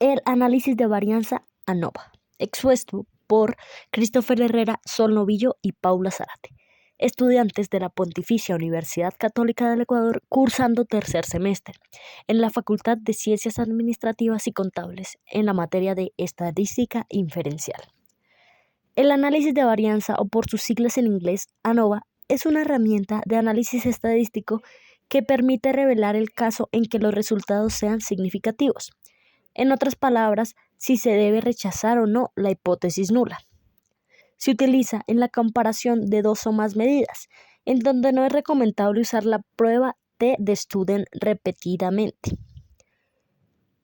El análisis de varianza ANOVA, expuesto por Christopher Herrera, Sol Novillo y Paula Zárate, estudiantes de la Pontificia Universidad Católica del Ecuador, cursando tercer semestre en la Facultad de Ciencias Administrativas y Contables en la materia de Estadística Inferencial. El análisis de varianza, o por sus siglas en inglés ANOVA, es una herramienta de análisis estadístico que permite revelar el caso en que los resultados sean significativos. En otras palabras, si se debe rechazar o no la hipótesis nula. Se utiliza en la comparación de dos o más medidas, en donde no es recomendable usar la prueba T de Student repetidamente.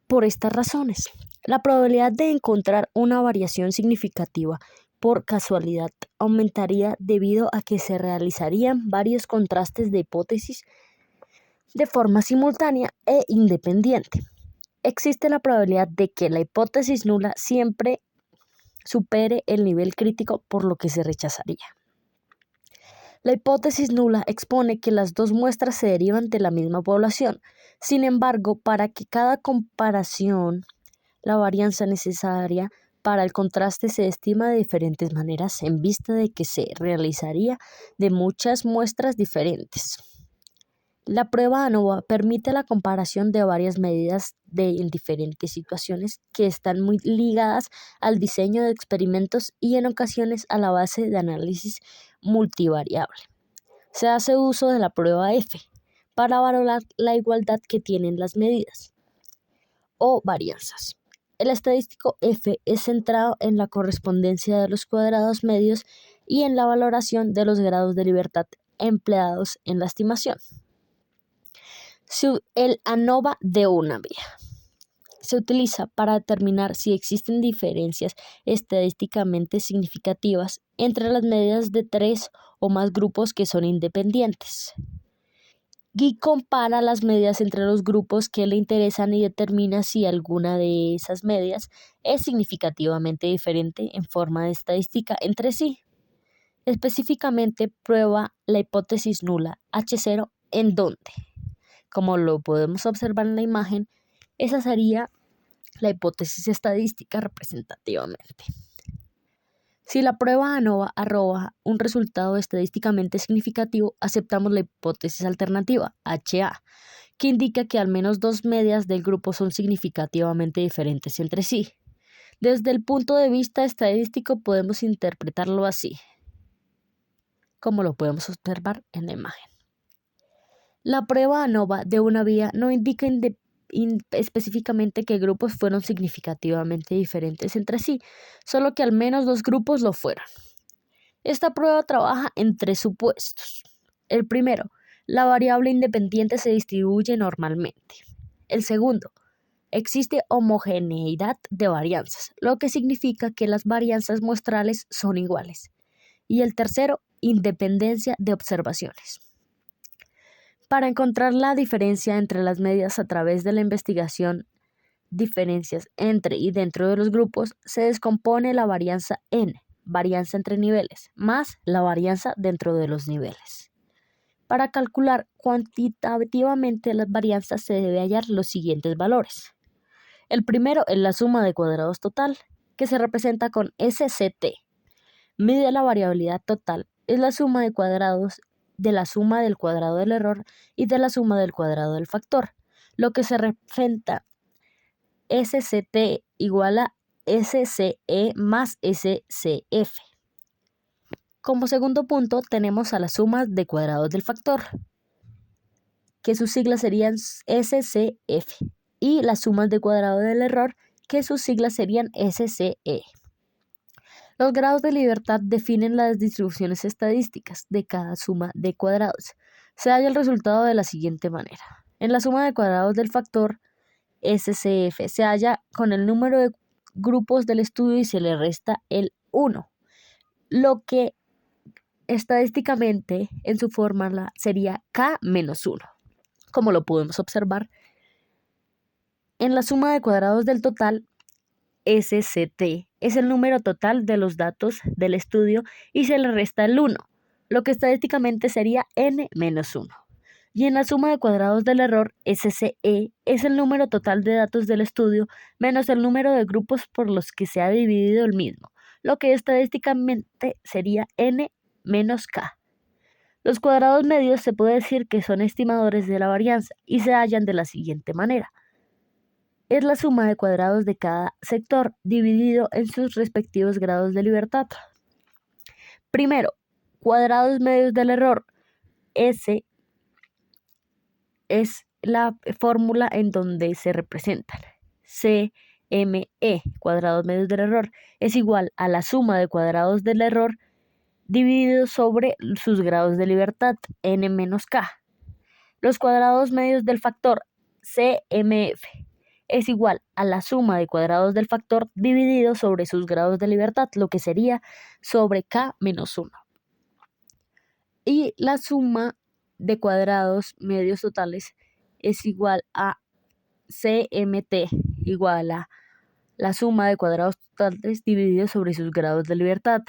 Por estas razones, la probabilidad de encontrar una variación significativa por casualidad aumentaría debido a que se realizarían varios contrastes de hipótesis de forma simultánea e independiente. Existe la probabilidad de que la hipótesis nula siempre supere el nivel crítico, por lo que se rechazaría. La hipótesis nula expone que las dos muestras se derivan de la misma población. Sin embargo, para que cada comparación, la varianza necesaria para el contraste se estima de diferentes maneras en vista de que se realizaría de muchas muestras diferentes. La prueba ANOVA permite la comparación de varias medidas en diferentes situaciones que están muy ligadas al diseño de experimentos y en ocasiones a la base de análisis multivariable. Se hace uso de la prueba F para valorar la igualdad que tienen las medidas o varianzas. El estadístico F es centrado en la correspondencia de los cuadrados medios y en la valoración de los grados de libertad empleados en la estimación. El ANOVA de una vía se utiliza para determinar si existen diferencias estadísticamente significativas entre las medidas de tres o más grupos que son independientes, y compara las medidas entre los grupos que le interesan y determina si alguna de esas medidas es significativamente diferente en forma de estadística entre sí. Específicamente prueba la hipótesis nula H0 en donde, como lo podemos observar en la imagen, esa sería la hipótesis estadística representativamente. Si la prueba ANOVA arroja un resultado estadísticamente significativo, aceptamos la hipótesis alternativa, HA, que indica que al menos dos medias del grupo son significativamente diferentes entre sí. Desde el punto de vista estadístico podemos interpretarlo así, como lo podemos observar en la imagen. La prueba ANOVA de una vía no indica específicamente qué grupos fueron significativamente diferentes entre sí, solo que al menos dos grupos lo fueron. Esta prueba trabaja en tres supuestos. El primero, la variable independiente se distribuye normalmente. El segundo, existe homogeneidad de varianzas, lo que significa que las varianzas muestrales son iguales. Y el tercero, independencia de observaciones. Para encontrar la diferencia entre las medidas a través de la investigación, diferencias entre y dentro de los grupos, se descompone la varianza N, varianza entre niveles, más la varianza dentro de los niveles. Para calcular cuantitativamente las varianzas se debe hallar los siguientes valores. El primero es la suma de cuadrados total, que se representa con SCT. Mide la variabilidad total, es la suma de cuadrados de la suma del cuadrado del error y de la suma del cuadrado del factor, lo que se representa SCT igual a SCE más SCF. Como segundo punto tenemos a la suma de cuadrados del factor, que sus siglas serían SCF, y las sumas de cuadrado del error, que sus siglas serían SCE. Los grados de libertad definen las distribuciones estadísticas de cada suma de cuadrados. Se halla el resultado de la siguiente manera. En la suma de cuadrados del factor SCF se halla con el número de grupos del estudio y se le resta el 1, lo que estadísticamente en su fórmula sería K menos 1. Como lo podemos observar, en la suma de cuadrados del total, SCT es el número total de los datos del estudio y se le resta el 1, lo que estadísticamente sería N menos 1. Y en la suma de cuadrados del error, SCE es el número total de datos del estudio menos el número de grupos por los que se ha dividido el mismo, lo que estadísticamente sería N menos K. Los cuadrados medios se puede decir que son estimadores de la varianza y se hallan de la siguiente manera. Es la suma de cuadrados de cada sector dividido en sus respectivos grados de libertad. Primero, cuadrados medios del error. S es la fórmula en donde se representan. CME, cuadrados medios del error, es igual a la suma de cuadrados del error dividido sobre sus grados de libertad, N menos K. Los cuadrados medios del factor CMF es igual a la suma de cuadrados del factor dividido sobre sus grados de libertad, lo que sería sobre K menos 1. Y la suma de cuadrados medios totales es igual a CMT, igual a la suma de cuadrados totales divididos sobre sus grados de libertad,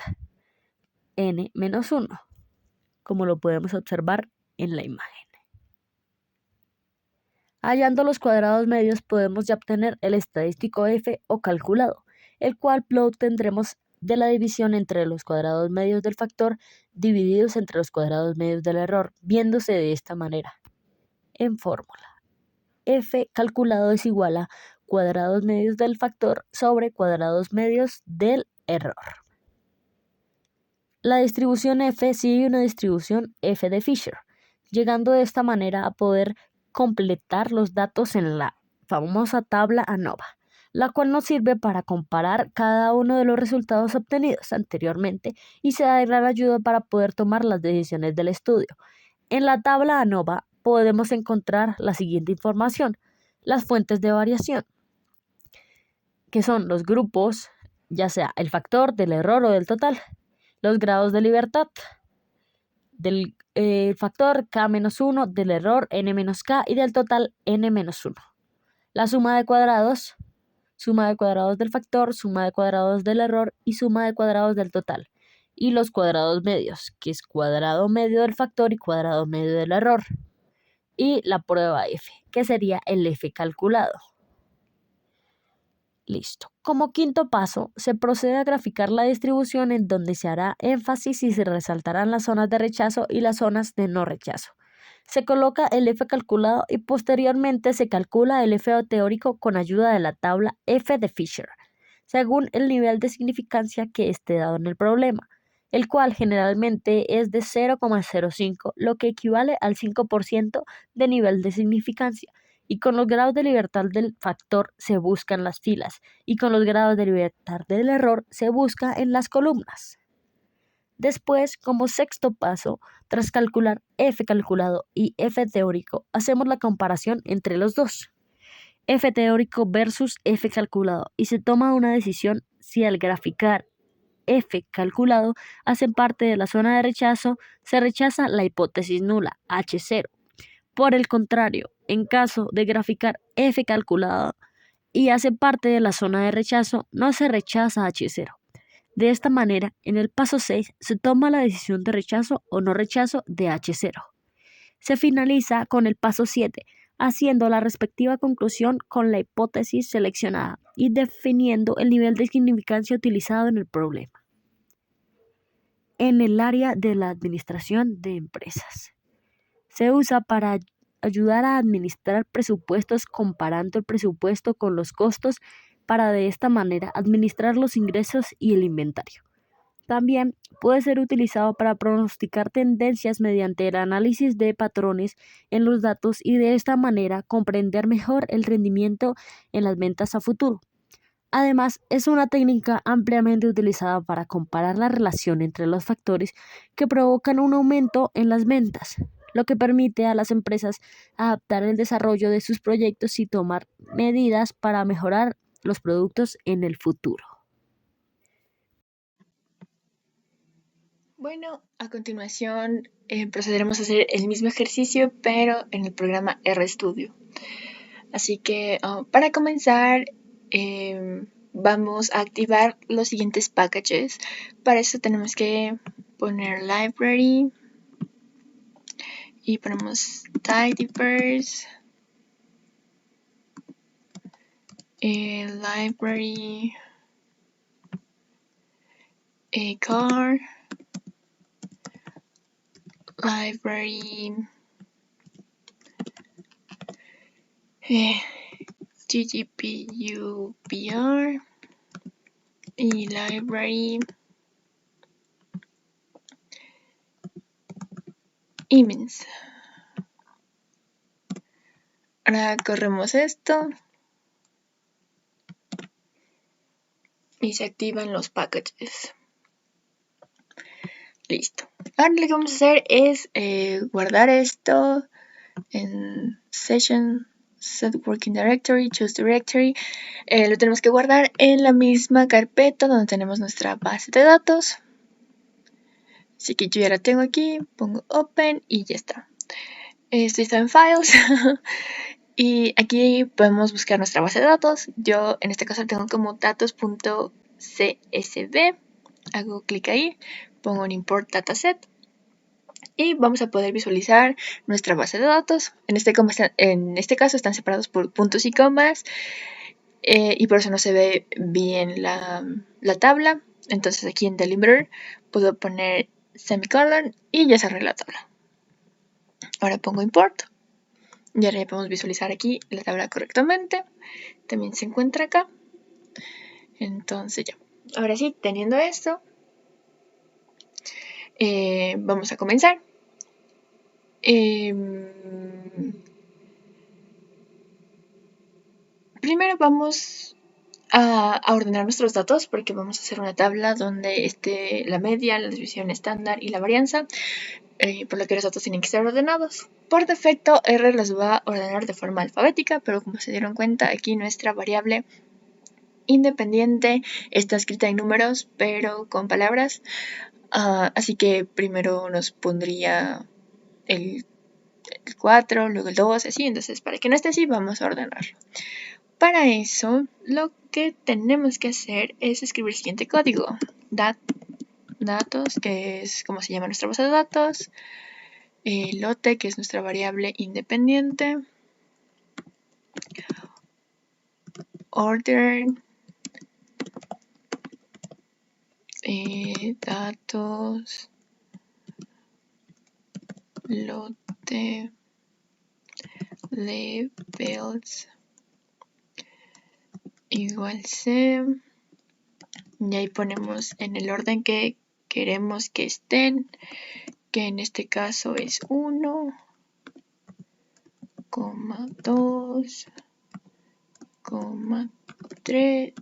N menos 1, como lo podemos observar en la imagen. Hallando los cuadrados medios podemos ya obtener el estadístico F o calculado, el cual lo obtendremos de la división entre los cuadrados medios del factor divididos entre los cuadrados medios del error, viéndose de esta manera. En fórmula, F calculado es igual a cuadrados medios del factor sobre cuadrados medios del error. La distribución F sigue una distribución F de Fisher, llegando de esta manera a poder completar los datos en la famosa tabla ANOVA, la cual nos sirve para comparar cada uno de los resultados obtenidos anteriormente y se da de gran ayuda para poder tomar las decisiones del estudio. En la tabla ANOVA podemos encontrar la siguiente información: las fuentes de variación, que son los grupos, ya sea el factor, del error o del total, los grados de libertad, del factor K-1, del error N-K y del total N-1. La suma de cuadrados del factor, suma de cuadrados del error y suma de cuadrados del total. Y los cuadrados medios, que es cuadrado medio del factor y cuadrado medio del error. Y la prueba F, que sería el F calculado. Listo. Como quinto paso, se procede a graficar la distribución en donde se hará énfasis y se resaltarán las zonas de rechazo y las zonas de no rechazo. Se coloca el F calculado y posteriormente se calcula el F teórico con ayuda de la tabla F de Fisher, según el nivel de significancia que esté dado en el problema, el cual generalmente es de 0,05, lo que equivale al 5% de nivel de significancia. Y con los grados de libertad del factor se buscan las filas y con los grados de libertad del error se busca en las columnas. Después, como sexto paso, tras calcular F calculado y F teórico, hacemos la comparación entre los dos, F teórico versus F calculado, y se toma una decisión si al graficar F calculado hacen parte de la zona de rechazo, se rechaza la hipótesis nula, H0. Por el contrario, en caso de graficar F calculado y hace parte de la zona de rechazo, no se rechaza H0. De esta manera, en el paso 6 se toma la decisión de rechazo o no rechazo de H0. Se finaliza con el paso 7, haciendo la respectiva conclusión con la hipótesis seleccionada y definiendo el nivel de significancia utilizado en el problema. En el área de la administración de empresas, se usa para ayudar a administrar presupuestos comparando el presupuesto con los costos para de esta manera administrar los ingresos y el inventario. También puede ser utilizado para pronosticar tendencias mediante el análisis de patrones en los datos y de esta manera comprender mejor el rendimiento en las ventas a futuro. Además, es una técnica ampliamente utilizada para comparar la relación entre los factores que provocan un aumento en las ventas, lo que permite a las empresas adaptar el desarrollo de sus proyectos y tomar medidas para mejorar los productos en el futuro. Bueno, a continuación procederemos a hacer el mismo ejercicio, pero en el programa RStudio. Así que para comenzar, vamos a activar los siguientes packages. Para eso tenemos que poner library y ponemos tidyverse, library, car, library, ggpubr y library imins. Ahora corremos esto y se activan los packages. Listo. Ahora lo que vamos a hacer es guardar esto en session, set working directory, choose directory. Lo tenemos que guardar en la misma carpeta donde tenemos nuestra base de datos. Así que yo ya la tengo aquí, pongo open y ya está. Esto está en files. Y aquí podemos buscar nuestra base de datos. Yo en este caso la tengo como datos.csv. Hago clic ahí, pongo un import dataset y vamos a poder visualizar nuestra base de datos. En este caso están separados por puntos y comas y por eso no se ve bien la tabla. Entonces aquí en Delimiter puedo poner semicolon y ya cerré la tabla. Ahora pongo import. Ya le podemos visualizar aquí la tabla correctamente. También se encuentra acá. Entonces ya. Ahora sí, teniendo esto, vamos a comenzar. Primero vamos a ordenar nuestros datos porque vamos a hacer una tabla donde esté la media, la desviación estándar y la varianza, por lo que los datos tienen que ser ordenados. Por defecto, R los va a ordenar de forma alfabética, pero como se dieron cuenta, aquí nuestra variable independiente está escrita en números, pero con palabras. Así que primero nos pondría el 4, luego el 2, así. Entonces, para que no esté así, vamos a ordenarlo. Para eso, lo que tenemos que hacer es escribir el siguiente código. Datos, que es como se llama nuestra base de datos. Lote, que es nuestra variable independiente. Order. Datos. Lote. Labels. Igual C. Y ahí ponemos en el orden que queremos que estén, que en este caso es 1, 2, 3,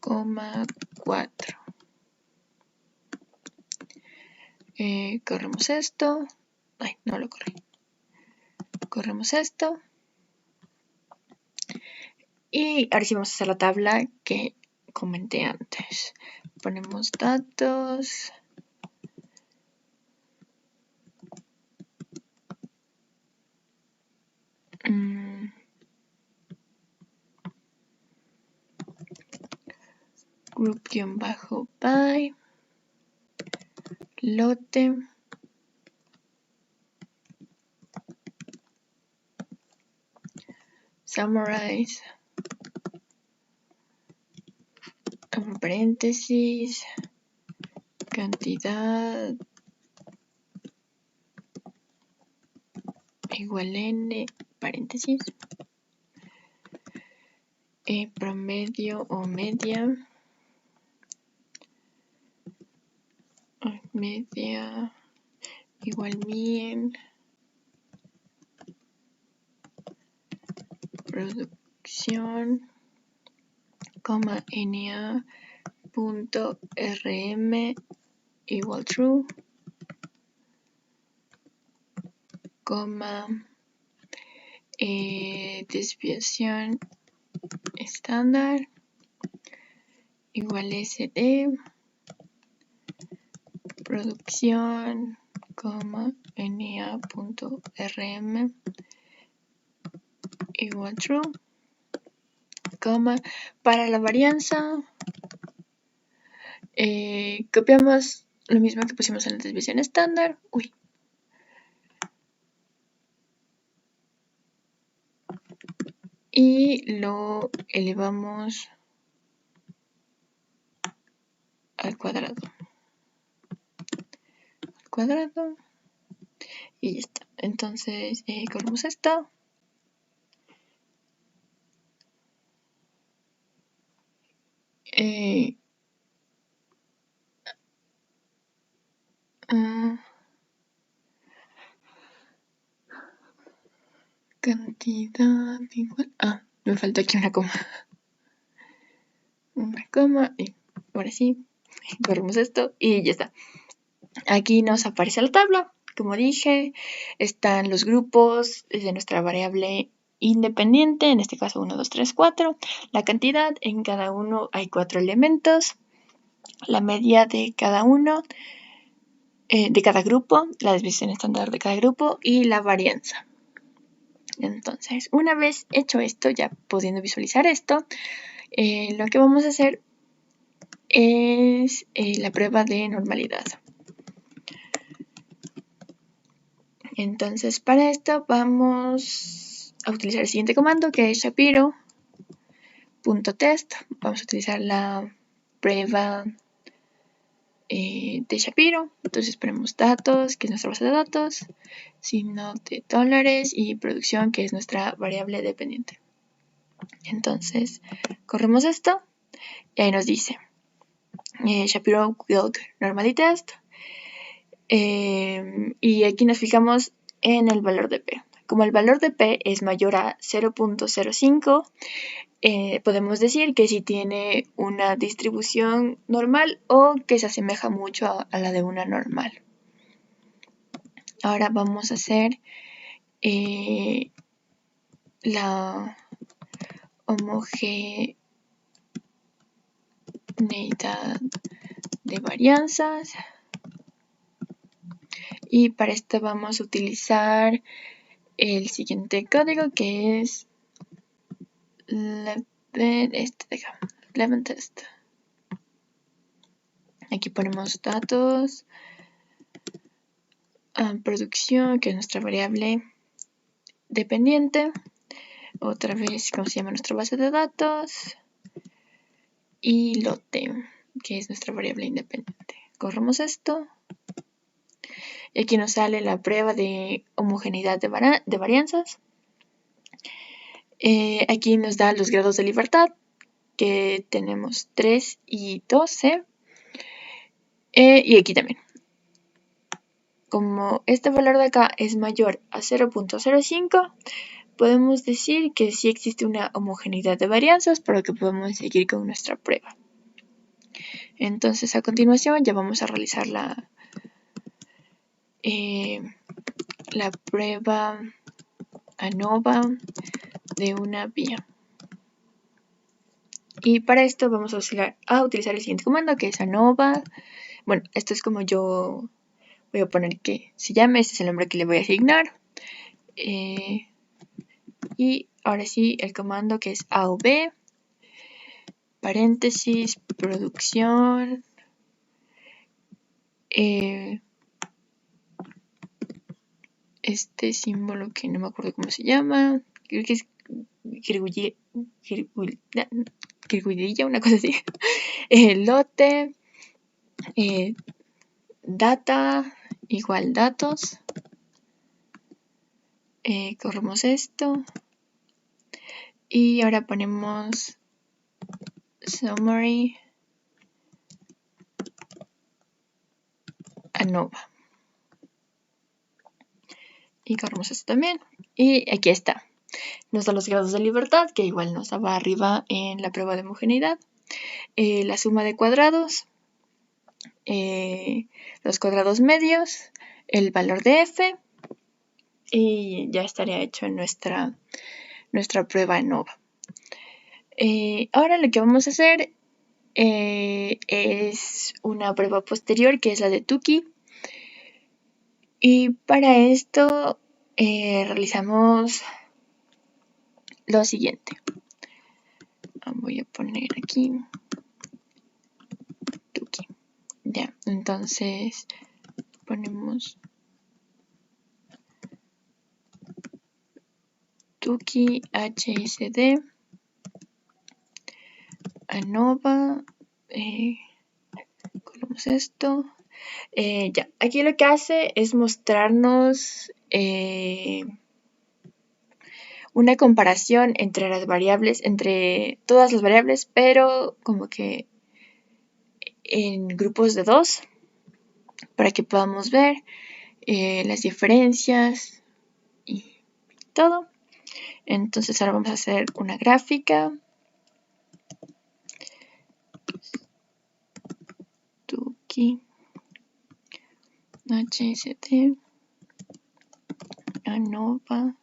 4. Corremos esto. Ay, no lo corrí. Corremos esto. Y ahora sí vamos a hacer la tabla que comenté antes. Ponemos datos. Group-by. Lote. Summarize. Abro paréntesis. Cantidad. Igual n, paréntesis. Promedio o media. Media igual mean. Producción, coma na.rm igual true, coma desviación estándar igual sd, producción, coma na.rm igual true, coma para la varianza copiamos lo mismo que pusimos en la desviación estándar. Y lo elevamos al cuadrado. Y ya está. Entonces corremos esto. Cantidad igual. Me faltó aquí una coma. Y ahora sí, corremos esto y ya está. Aquí nos aparece la tabla. Como dije, están los grupos de nuestra variable independiente, en este caso 1, 2, 3, 4. La cantidad, en cada uno hay 4 elementos. La media de cada uno, de cada grupo, la desviación estándar de cada grupo y la varianza. Entonces, una vez hecho esto, ya pudiendo visualizar esto, lo que vamos a hacer es la prueba de normalidad. Entonces, para esto vamos a utilizar el siguiente comando, que es Shapiro.test. Vamos a utilizar la prueba de Shapiro. Entonces ponemos datos, que es nuestra base de datos, signo de dólares y producción, que es nuestra variable dependiente. Entonces, corremos esto y ahí nos dice Shapiro will normally test. Y aquí nos fijamos en el valor de P. Como el valor de P es mayor a 0.05, podemos decir que si tiene una distribución normal o que se asemeja mucho a la de una normal. Ahora vamos a hacer la homogeneidad de varianzas. Y para esto vamos a utilizar el siguiente código, que es Leven test. Aquí ponemos datos, producción, que es nuestra variable dependiente, otra vez cómo se llama nuestra base de datos, y lote, que es nuestra variable independiente. Corremos esto. Y aquí nos sale la prueba de homogeneidad de varianzas. Aquí nos da los grados de libertad, que tenemos 3 y 12. Y aquí también. Como este valor de acá es mayor a 0.05, podemos decir que sí existe una homogeneidad de varianzas, pero que podemos seguir con nuestra prueba. Entonces, a continuación ya vamos a realizar la prueba ANOVA de una vía. Y para esto vamos a utilizar el siguiente comando, que es ANOVA. Bueno, esto es como yo voy a poner que se llame, este es el nombre que le voy a asignar. Y ahora sí, el comando, que es AOV, paréntesis, producción, este símbolo que no me acuerdo cómo se llama, creo que es Kirguidilla, una cosa así. Lote, data, igual datos. Corremos esto. Y ahora ponemos summary ANOVA. Y corremos esto también. Y aquí está. Nos da los grados de libertad, que igual nos daba arriba en la prueba de homogeneidad. La suma de cuadrados, los cuadrados medios, el valor de F, y ya estaría hecho en nuestra prueba ANOVA. Ahora lo que vamos a hacer es una prueba posterior, que es la de Tukey. Y para esto realizamos lo siguiente. Voy a poner aquí Tukey. Ya, Entonces ponemos Tuki HSD ANOVA, colocamos esto. Ya, aquí lo que hace es mostrarnos una comparación entre las variables, entre todas las variables, pero como que en grupos de 2, para que podamos ver las diferencias y todo. Entonces ahora vamos a hacer una gráfica. Tuki HST ANOVA.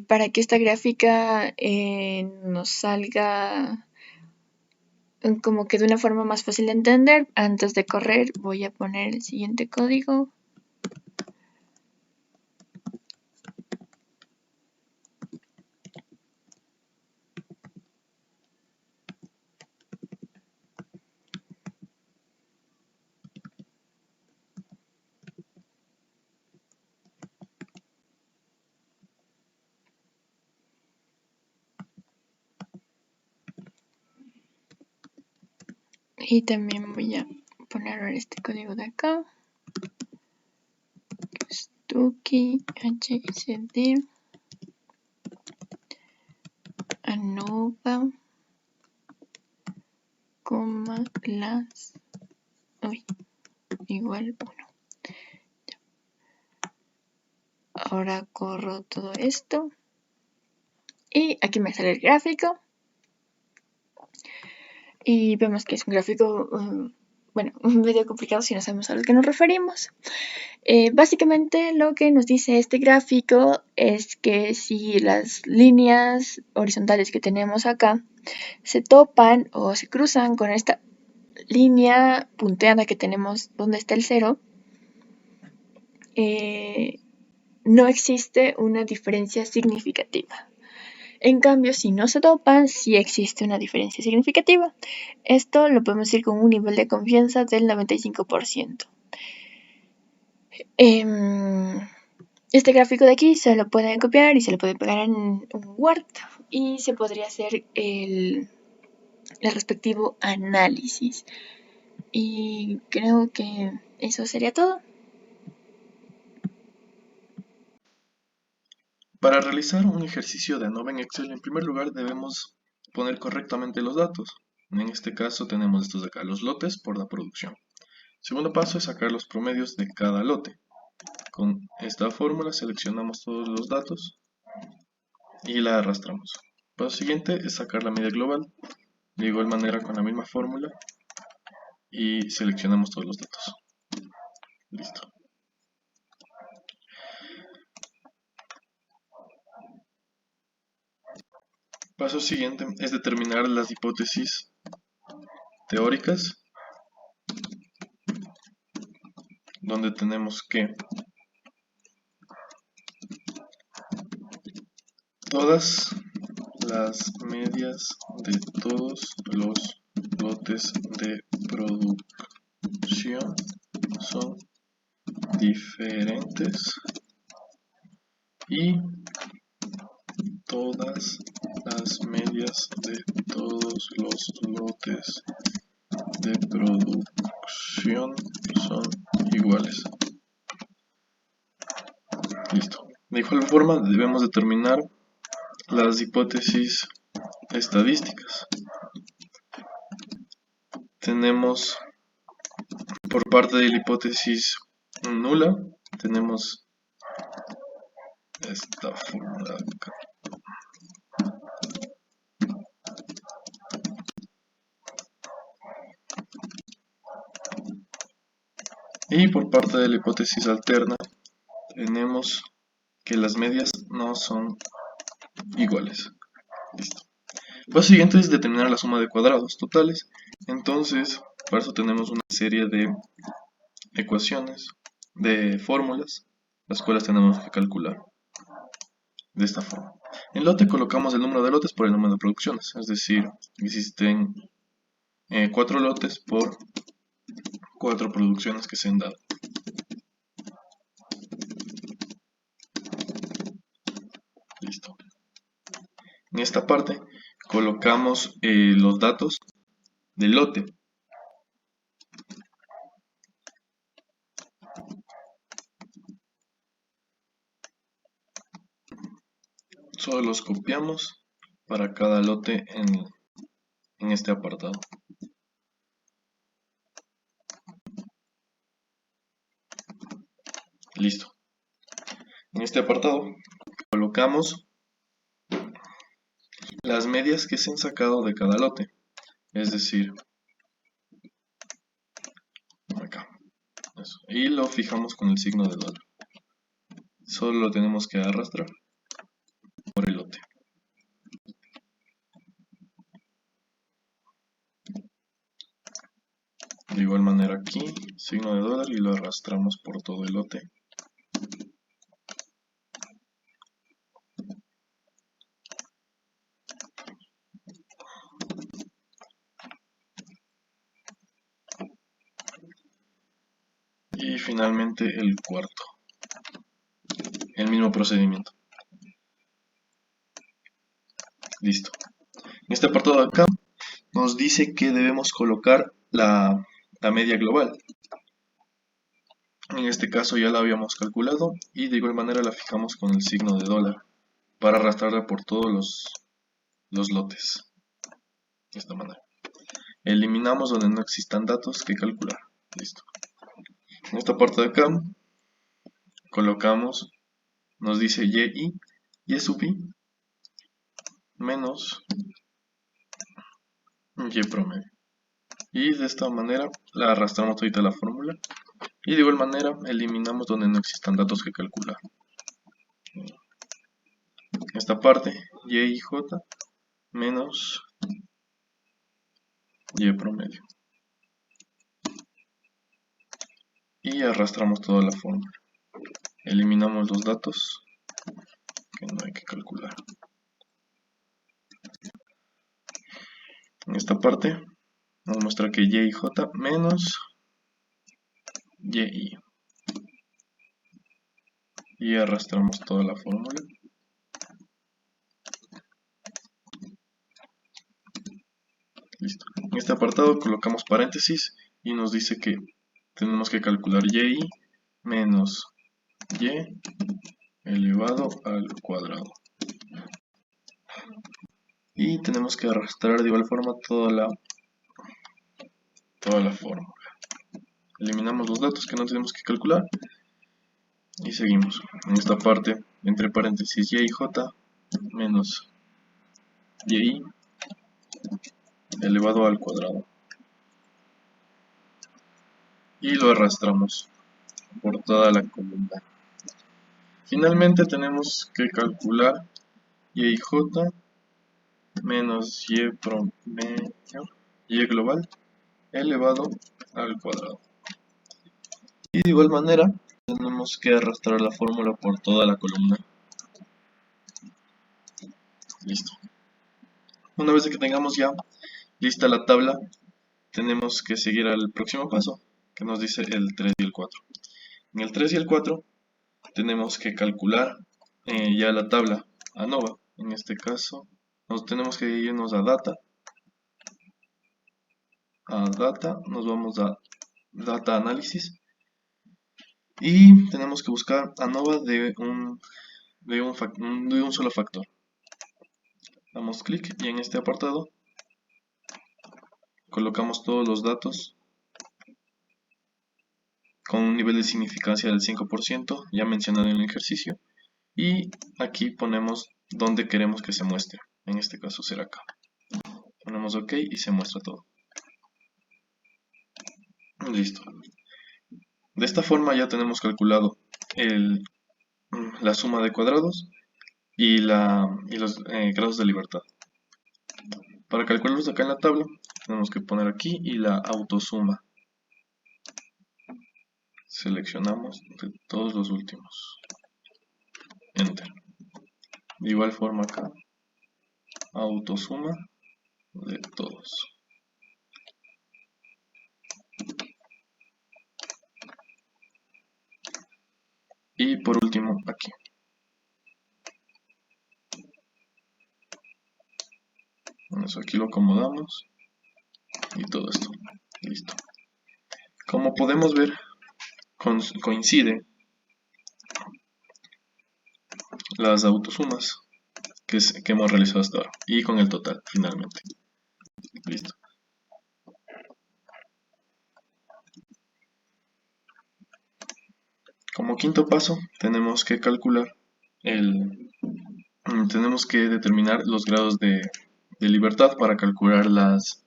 Para que esta gráfica nos salga como que de una forma más fácil de entender, antes de correr voy a poner el siguiente código. Y también voy a poner este código de acá. Tuki HSD ANOVA, las igual 1. Ahora corro todo esto y aquí me sale el gráfico y vemos que es un gráfico medio complicado si no sabemos a lo que nos referimos. Básicamente lo que nos dice este gráfico es que si las líneas horizontales que tenemos acá se topan o se cruzan con esta línea punteada que tenemos donde está el 0, no existe una diferencia significativa. En cambio, si no se topan, sí existe una diferencia significativa. Esto lo podemos decir con un nivel de confianza del 95%. Este gráfico de aquí se lo pueden copiar y se lo pueden pegar en un Word y se podría hacer el respectivo análisis. Y creo que eso sería todo. Para realizar un ejercicio de ANOVA en Excel, en primer lugar debemos poner correctamente los datos. En este caso tenemos estos de acá, los lotes por la producción. Segundo paso es sacar los promedios de cada lote. Con esta fórmula seleccionamos todos los datos y la arrastramos. El paso siguiente es sacar la media global, de igual manera con la misma fórmula, y seleccionamos todos los datos. Listo. Paso siguiente es determinar las hipótesis teóricas, donde tenemos que todas las medias de todos los lotes de producción son diferentes y todas las medias de todos los lotes de producción son iguales. Listo. De igual forma debemos determinar las hipótesis estadísticas. Tenemos por parte de la hipótesis nula, tenemos esta fórmula acá. Y por parte de la hipótesis alterna, tenemos que las medias no son iguales. Listo. El paso siguiente es determinar la suma de cuadrados totales. Entonces, para eso tenemos una serie de ecuaciones, de fórmulas, las cuales tenemos que calcular de esta forma. En lote colocamos el número de lotes por el número de producciones, es decir, existen 4 lotes por 4 producciones que se han dado. Listo. En esta parte colocamos los datos del lote. Solo los copiamos para cada lote en este apartado. Listo. En este apartado colocamos las medias que se han sacado de cada lote. Es decir, acá. Eso. Y lo fijamos con el signo de dólar. Solo lo tenemos que arrastrar por el lote. De igual manera aquí, signo de dólar y lo arrastramos por todo el lote. Y finalmente el cuarto. El mismo procedimiento. Listo. En este apartado de acá nos dice que debemos colocar la media global. En este caso ya la habíamos calculado y de igual manera la fijamos con el signo de dólar para arrastrarla por todos los lotes. De esta manera. Eliminamos donde no existan datos que calcular. Listo. En esta parte de acá colocamos, nos dice y sub i menos y promedio. Y de esta manera la arrastramos ahorita la fórmula. Y de igual manera eliminamos donde no existan datos que calcular. Esta parte, y y j menos y promedio. Y arrastramos toda la fórmula. Eliminamos los datos que no hay que calcular. En esta parte nos muestra que y j menos y. Y arrastramos toda la fórmula. Listo. En este apartado colocamos paréntesis y nos dice que tenemos que calcular y menos y elevado al cuadrado. Y tenemos que arrastrar de igual forma toda la fórmula. Eliminamos los datos que no tenemos que calcular y seguimos. En esta parte, entre paréntesis y j menos y elevado al cuadrado. Y lo arrastramos por toda la columna. Finalmente tenemos que calcular y menos y promedio y global elevado al cuadrado. Y de igual manera tenemos que arrastrar la fórmula por toda la columna. Listo. Una vez que tengamos ya lista la tabla, tenemos que seguir al próximo paso, que nos dice el 3 y el 4. En el 3 y el 4 tenemos que calcular ya la tabla ANOVA. En este caso, nos tenemos que irnos a data, nos vamos a data análisis y tenemos que buscar ANOVA de un solo factor. Damos clic y en este apartado colocamos todos los datos con un nivel de significancia del 5%, ya mencionado en el ejercicio, y aquí ponemos donde queremos que se muestre. En este caso será acá. Ponemos OK y se muestra todo. Listo. De esta forma ya tenemos calculado la suma de cuadrados y los grados de libertad. Para calcularlos acá en la tabla, tenemos que poner aquí y la autosuma. Seleccionamos de todos los últimos. Enter. De igual forma acá, autosuma de todos. y por último aquí. Eso aquí lo acomodamos y todo esto. Listo. Como podemos ver, coincide las autosumas que hemos realizado hasta ahora y con el total finalmente. Listo. Como quinto paso tenemos que calcular tenemos que determinar los grados de libertad para calcularlas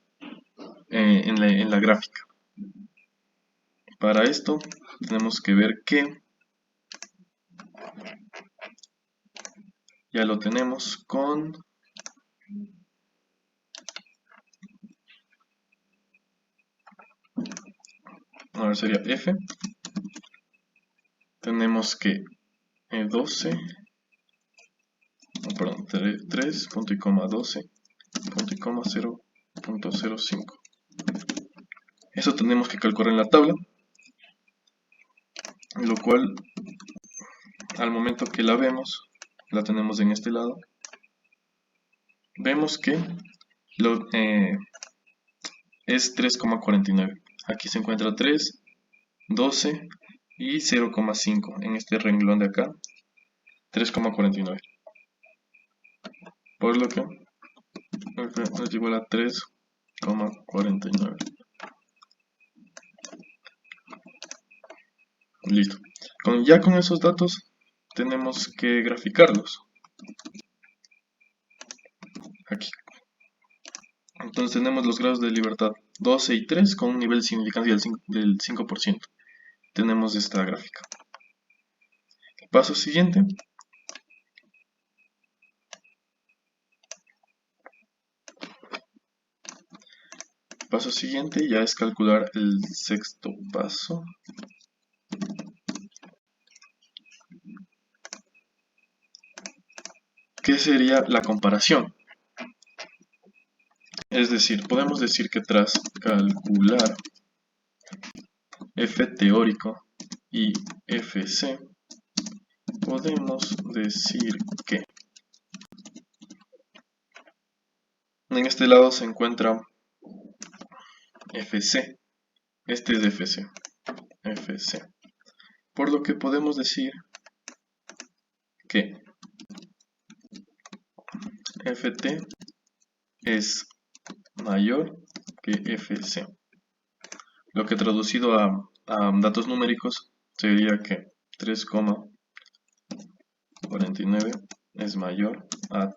en la gráfica. Para esto tenemos que ver que ya lo tenemos con ahora sería F. Tenemos que 12, perdón, 3, punto y coma 12, punto y coma 0.05. Eso tenemos que calcular en la tabla, lo cual al momento que la vemos, la tenemos en este lado, vemos que es 3,49. Aquí se encuentra 3, 12 y 0,5 en este renglón de acá, 3,49. Por lo que F es igual a 3,49. Listo. Ya con esos datos tenemos que graficarlos. Aquí. Entonces tenemos los grados de libertad 12 y 3 con un nivel de significancia del 5%. Tenemos esta gráfica. El paso siguiente. El paso siguiente ya es calcular el sexto paso. ¿Qué sería la comparación? Es decir, podemos decir que tras calcular F teórico y FC, podemos decir que en este lado se encuentra FC, este es FC, por lo que podemos decir que FT es mayor que FC, lo que traducido a datos numéricos sería que 3,49 es mayor a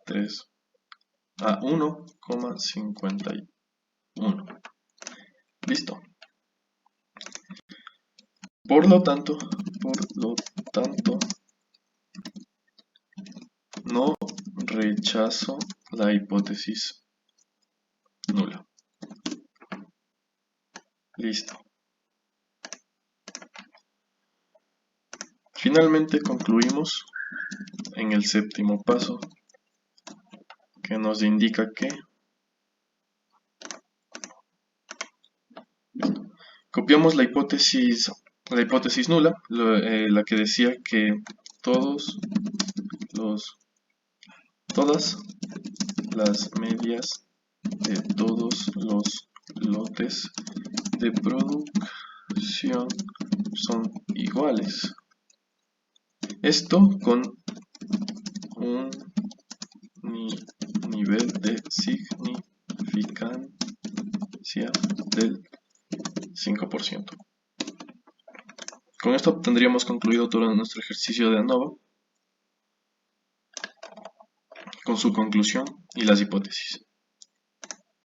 1,51. Listo. Por lo tanto, no rechazo la hipótesis nula. Listo. Finalmente concluimos en el séptimo paso, que nos indica que copiamos la hipótesis nula, la que decía que todas las medias de todos los lotes de producción son iguales. Esto con un nivel de significancia del 5%. Con esto tendríamos concluido todo nuestro ejercicio de ANOVA con su conclusión y las hipótesis.